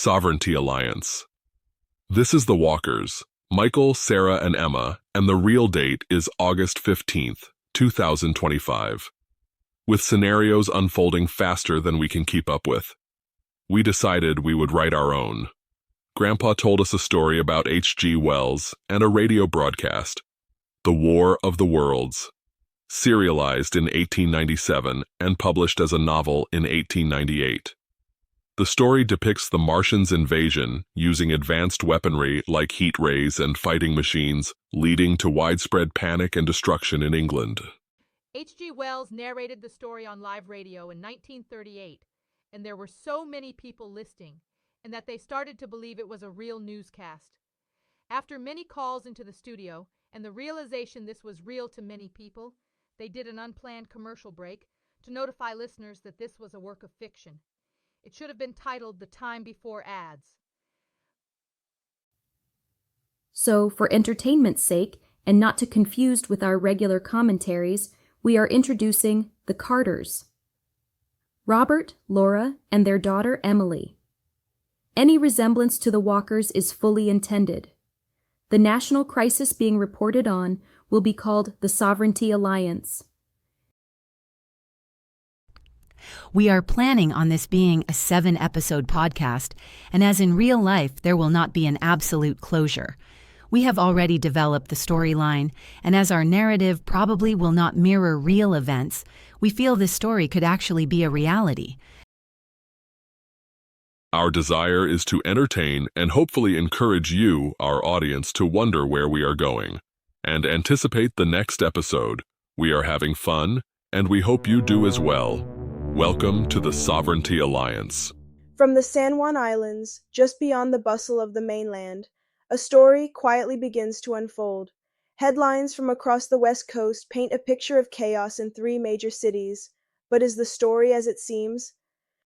Sovereignty Alliance. This is the Walkers, Michael, Sarah, and Emma, and the real date is August 15th, 2025. With scenarios unfolding faster than we can keep up with, we decided we would write our own. Grandpa told us a story about H.G. Wells and a radio broadcast, The War of the Worlds, serialized in 1897 and published as a novel in 1898. The story depicts the Martians' invasion using advanced weaponry like heat rays and fighting machines, leading to widespread panic and destruction in England. H.G. Wells narrated the story on live radio in 1938, and there were so many people listening, and that they started to believe it was a real newscast. After many calls into the studio, and the realization this was real to many people, they did an unplanned commercial break to notify listeners that this was a work of fiction. It should have been titled The Time Before Ads. So, for entertainment's sake, and not to confused with our regular commentaries, we are introducing the Carters. Robert, Laura, and their daughter Emily. Any resemblance to the Walkers is fully intended. The national crisis being reported on will be called the Sovereignty Alliance. We are planning on this being a 7-episode podcast, and as in real life, there will not be an absolute closure. We have already developed the storyline, and as our narrative probably will not mirror real events, we feel this story could actually be a reality. Our desire is to entertain and hopefully encourage you, our audience, to wonder where we are going and anticipate the next episode. We are having fun, and we hope you do as well. Welcome to the Sovereignty Alliance. From the San Juan Islands, just beyond the bustle of the mainland, a story quietly begins to unfold. Headlines from across the West Coast paint a picture of chaos in 3 major cities. But is the story as it seems?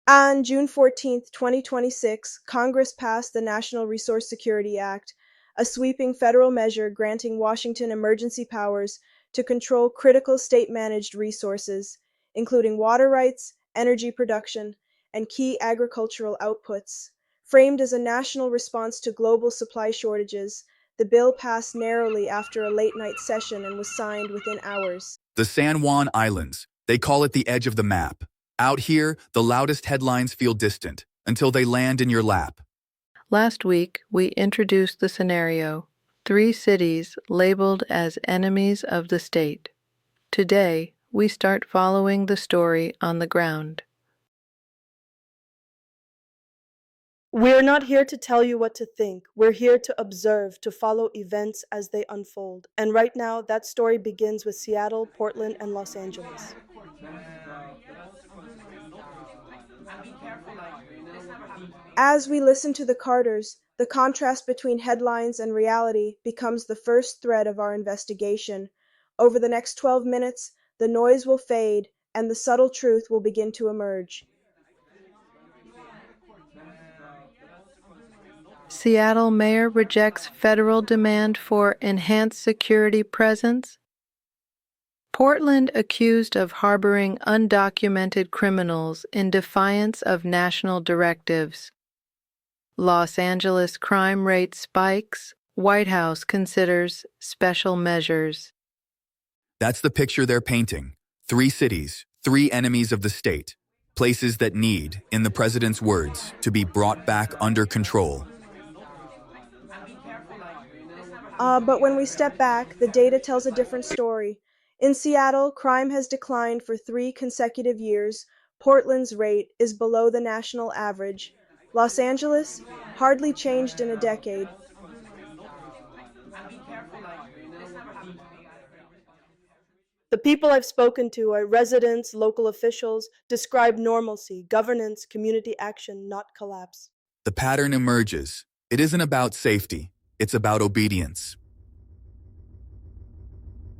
On June 14, 2026, Congress passed the National Resource Security Act, a sweeping federal measure granting Washington emergency powers to control critical state-managed resources, including water rights, energy production, and key agricultural outputs. Framed as a national response to global supply shortages, the bill passed narrowly after a late-night session and was signed within hours. The San Juan Islands. They call it the edge of the map. Out here, the loudest headlines feel distant until they land in your lap. Last week, we introduced the scenario, 3 cities labeled as enemies of the state. Today, we start following the story on the ground. We're not here to tell you what to think. We're here to observe, to follow events as they unfold. And right now, that story begins with Seattle, Portland, and Los Angeles. As we listen to the Carters, the contrast between headlines and reality becomes the first thread of our investigation. Over the next 12 minutes, the noise will fade and the subtle truth will begin to emerge. Seattle mayor rejects federal demand for enhanced security presence. Portland accused of harboring undocumented criminals in defiance of national directives. Los Angeles crime rate spikes. White House considers special measures. That's the picture they're painting. 3 cities, 3 enemies of the state. Places that need, in the president's words, to be brought back under control. But when we step back, the data tells a different story. In Seattle, crime has declined for 3 consecutive years. Portland's rate is below the national average. Los Angeles, hardly changed in a decade. The people I've spoken to are residents, local officials, describe normalcy, governance, community action, not collapse. The pattern emerges. It isn't about safety. It's about obedience.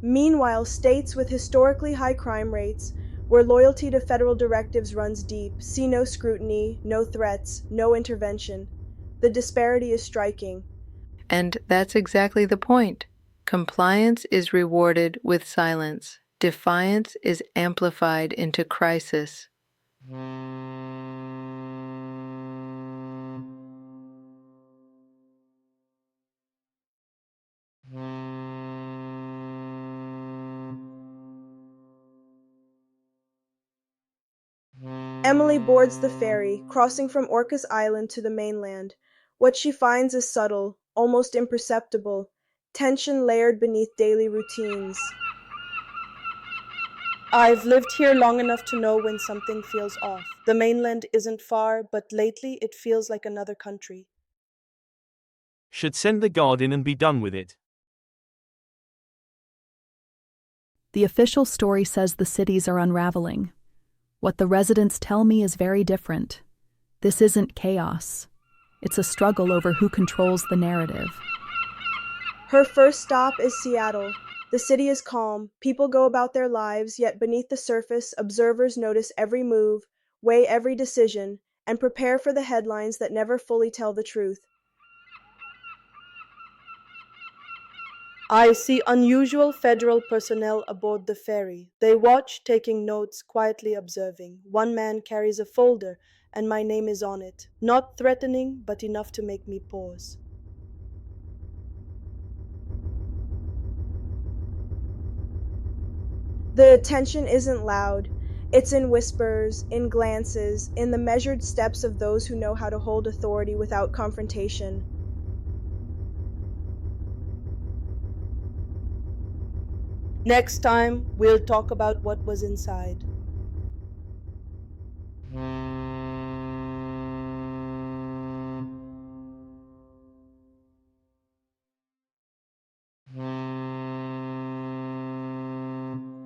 Meanwhile, states with historically high crime rates, where loyalty to federal directives runs deep, see no scrutiny, no threats, no intervention. The disparity is striking. And that's exactly the point. Compliance is rewarded with silence. Defiance is amplified into crisis. Emily boards the ferry, crossing from Orcas Island to the mainland. What she finds is subtle, almost imperceptible, tension layered beneath daily routines. I've lived here long enough to know when something feels off. The mainland isn't far, but lately it feels like another country. Should send the guard in and be done with it. The official story says the cities are unraveling. What the residents tell me is very different. This isn't chaos. It's a struggle over who controls the narrative. Her first stop is Seattle. The city is calm, people go about their lives, yet beneath the surface, observers notice every move, weigh every decision, and prepare for the headlines that never fully tell the truth. I see unusual federal personnel aboard the ferry. They watch, taking notes, quietly observing. One man carries a folder, and my name is on it. Not threatening, but enough to make me pause. The tension isn't loud. It's in whispers, in glances, in the measured steps of those who know how to hold authority without confrontation. Next time, we'll talk about what was inside.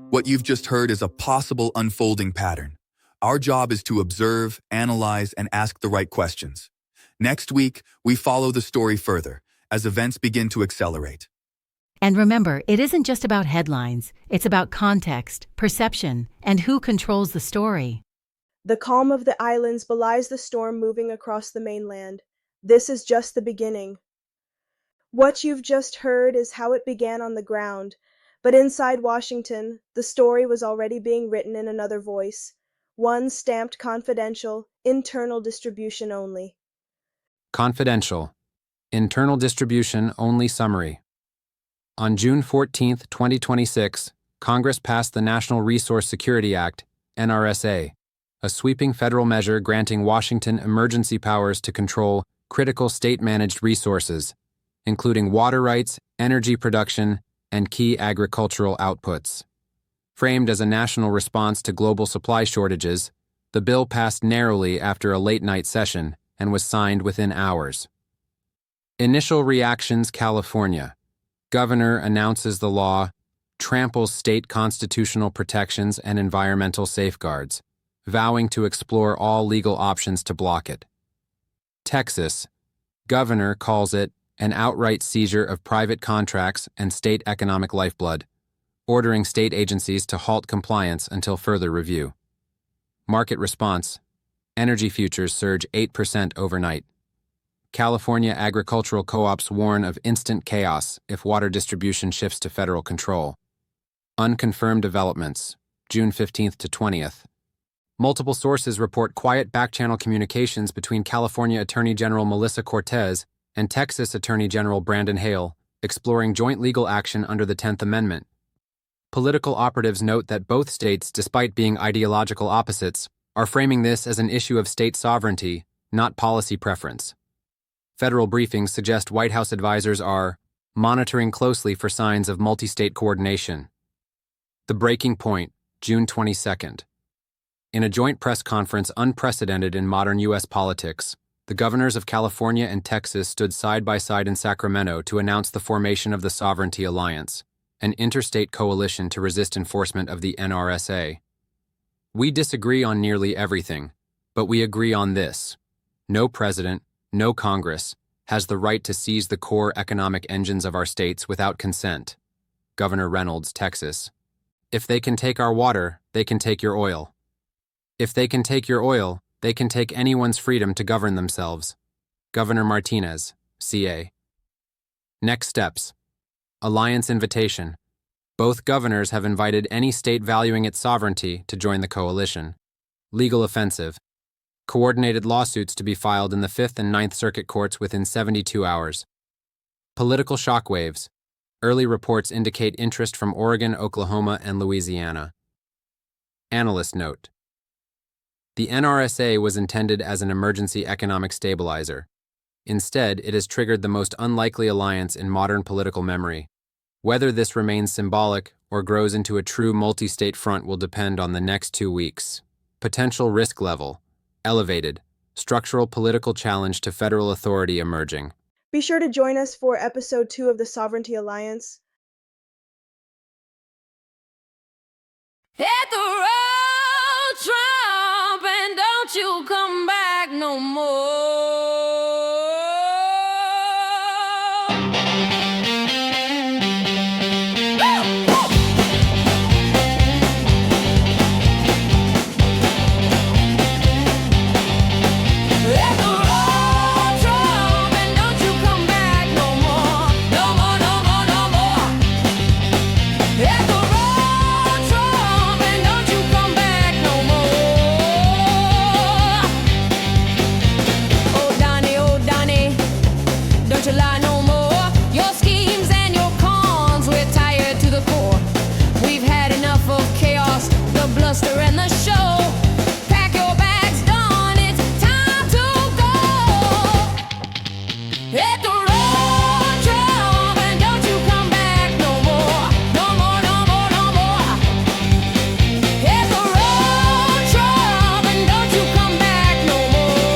What you've just heard is a possible unfolding pattern. Our job is to observe, analyze, and ask the right questions. Next week, we follow the story further as events begin to accelerate. And remember, it isn't just about headlines. It's about context, perception, and who controls the story. The calm of the islands belies the storm moving across the mainland. This is just the beginning. What you've just heard is how it began on the ground, but inside Washington, the story was already being written in another voice, one stamped confidential, internal distribution only. Confidential. Internal distribution only summary. On June 14, 2026, Congress passed the National Resource Security Act, NRSA, a sweeping federal measure granting Washington emergency powers to control critical state-managed resources, including water rights, energy production, and key agricultural outputs. Framed as a national response to global supply shortages, the bill passed narrowly after a late-night session and was signed within hours. Initial reactions: California. Governor announces the law tramples state constitutional protections and environmental safeguards, vowing to explore all legal options to block it. Texas. Governor calls it an outright seizure of private contracts and state economic lifeblood, ordering state agencies to halt compliance until further review. Market response: energy futures surge 8% overnight. California agricultural co-ops warn of instant chaos if water distribution shifts to federal control. Unconfirmed developments, June 15th to 20th. Multiple sources report quiet back-channel communications between California Attorney General Melissa Cortez and Texas Attorney General Brandon Hale, exploring joint legal action under the 10th Amendment. Political operatives note that both states, despite being ideological opposites, are framing this as an issue of state sovereignty, not policy preference. Federal briefings suggest White House advisors are monitoring closely for signs of multi-state coordination. The breaking point, June 22nd. In a joint press conference unprecedented in modern U.S. politics, the governors of California and Texas stood side by side in Sacramento to announce the formation of the Sovereignty Alliance, an interstate coalition to resist enforcement of the NRSA. We disagree on nearly everything, but we agree on this: no president, no Congress, has the right to seize the core economic engines of our states without consent. Governor Reynolds, Texas. If they can take our water, they can take your oil. If they can take your oil, they can take anyone's freedom to govern themselves. Governor Martinez, CA. Next steps. Alliance invitation. Both governors have invited any state valuing its sovereignty to join the coalition. Legal offensive. Coordinated lawsuits to be filed in the 5th and 9th Circuit Courts within 72 hours. Political shockwaves. Early reports indicate interest from Oregon, Oklahoma, and Louisiana. Analyst note. The NRSA was intended as an emergency economic stabilizer. Instead, it has triggered the most unlikely alliance in modern political memory. Whether this remains symbolic or grows into a true multi-state front will depend on the next 2 weeks. Potential risk level: elevated. Structural political challenge to federal authority emerging. Be sure to join us for episode 2 of the Sovereignty Alliance. Hit the road, Trump, and don't you come back no more. Hit the road, Trump, and don't you come back no more. No more, no more, no more. Hit the road, Trump, and don't you come back no more. Oh, Donnie, don't you lie no more. Your schemes and your cons, we're tired to the core. We've had enough of chaos, the bluster and the show. Pack your bags, Don, it's time to go. Hit the road, Trump, and don't you come back no more. No more, no more, no more. Hit the road, Trump, and don't you come back no more.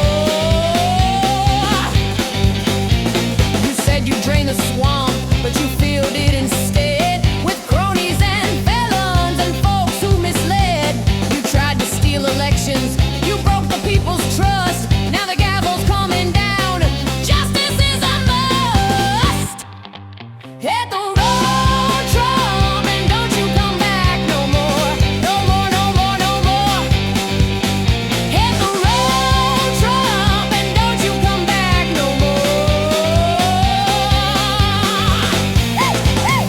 You said you drained the swamp, but you filled it instead with cronies and felons and folks who misled. You tried to steal elections, you broke the people's trust. Now the gavel's coming down, justice is a must. Hit the road, Trump, and don't you come back no more. No more, no more, no more. Hit the road, Trump, and don't you come back no more. Hey, hey.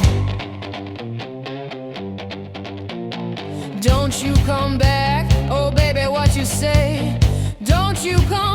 Don't you come back, oh baby, what you say? Don't you come